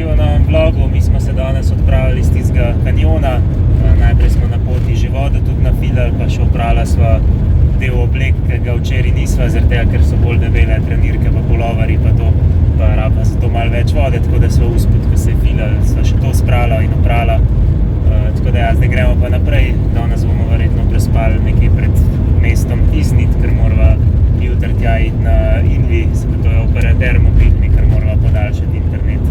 v novem vlogu. Mi smo se danes odpravili iz tistega kanjona. Najprej smo na poti že vodo tudi nafilali, pa še oprala sva del oblek, ki ga včeraj nisva, zaradi tega, ker so bolj debele trenirke pa puloverji pa to, pa rabila za to malo več vode, tako da sva usput, ko se je filali, sva še to sprala in oprala. Tako da zdaj gremo pa naprej. Danes bomo verjetno prespali nekje pred mestom Iznit, ker morava jutri tja iti na Invi, to je operater mobilni, ker morava podaljšati internet.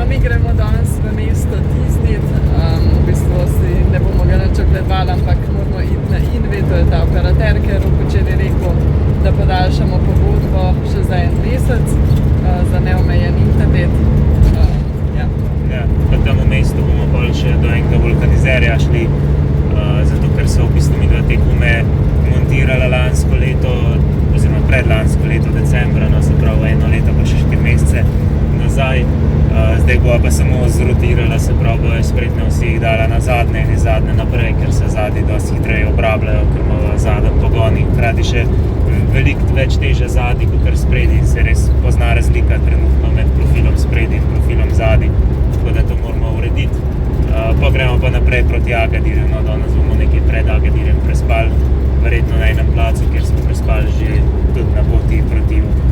Mi gremo danes v mesto Tiznit, v bistvu si ne bomo ga nič ogledovali, ampak moramo iti na Invi, to je ta operater, ker je včeraj rekel, da podaljšamo pogodbo še za 1 mesec za neomejen internet. Ja, pa tam v mestu bomo pol še do enega vulkanizerja šli, zato ker so v bistvu midva te gume montirala lansko leto, oziroma predlansko leto decembra, no se pravi 1 leto pa še 4 mesece nazaj. Zdaj bova pa samo zrotirala, se pravi, bojo sprednje vsi jih dala na zadnje in iz zadnje naprej, ker se zadnji dosti hitreje obrabljajo, ker imamo zadnji pogoni. Hkrati še veliko več teže zadnji, kakor spredi, in se res pozna razlika trenutno med profilom spredi in profilom zadnji, tako da to moramo urediti. Pa gremo pa naprej proti Agadirju, no danes bomo nekaj pred Agadirjem prespali, verjetno na enem placu, kjer smo prespali že tudi na poti proti jugu.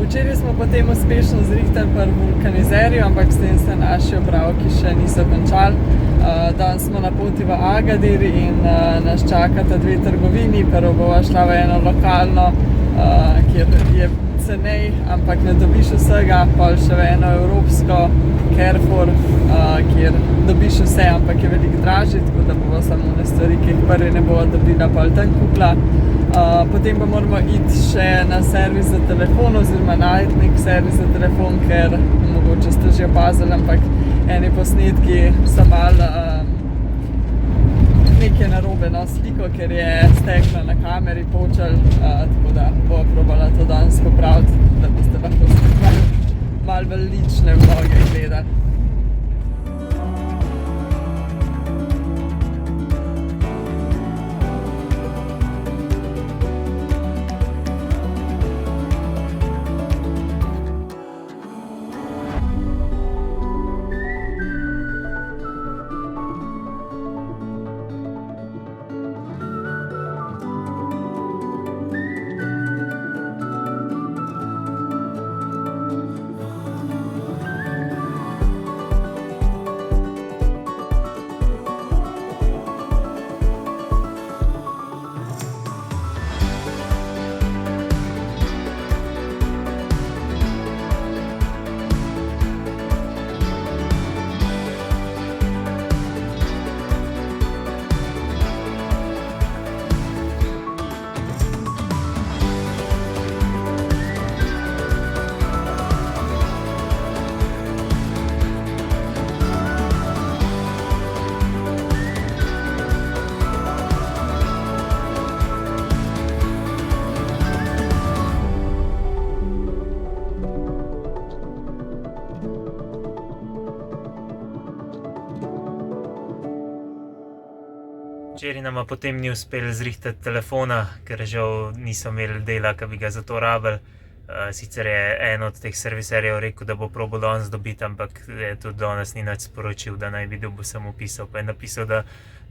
Včeraj smo potem uspešno zrihtali pri vulkanizerju, ampak s tem se naši opravki še niso končali. Danes smo na poti v Agadir in nas čakata 2 trgovini. Prvo bova šla v eno lokalno, kjer je cenej, ampak ne dobiš vsega, pol še v eno evropsko Carrefour, kjer dobiš vse, ampak je veliko dražji, tako da bova samo one stvari, ki jih prvi ne bova dobila, pol tam kupila. Potem pa moramo iti še na servis za telefon, oziroma najti nek servis za telefon, ker mogoče ste že opazili, ampak eni posnetki so malo nekaj narobe na sliko, ker je steklo na kameri počelo, tako da bova probala to danes popraviti, da boste lahko malo bolj lične vloge gledali. Včeraj nama potem ni uspel zrihtati telefona, ker žal niso imeli dela, ki bi ga za to rabili. Sicer je en od teh serviserjev rekel, da bo probal danes dobiti, ampak je tudi danes ni nič sporočil, da naj bi dobil, sem opisal. Pa je napisal, da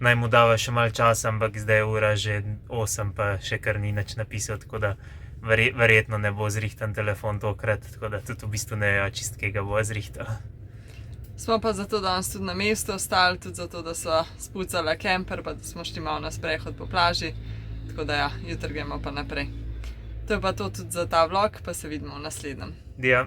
naj mu dava še malo časa, ampak zdaj je ura že 8, pa še kar ni nič napisal, tako da verjetno ne bo zrihtan telefon tokrat, tako da tudi v bistvu ne vejo čist, kaj ga bo zrihtal. Smo pa zato danes tudi na mestu ostali, tudi zato, da so spucali kemper, pa da smo šli malo na sprehod po plaži. Tako da ja, jutri gremo pa naprej. To je pa to tudi za ta vlog, pa se vidimo v naslednjem. Dio.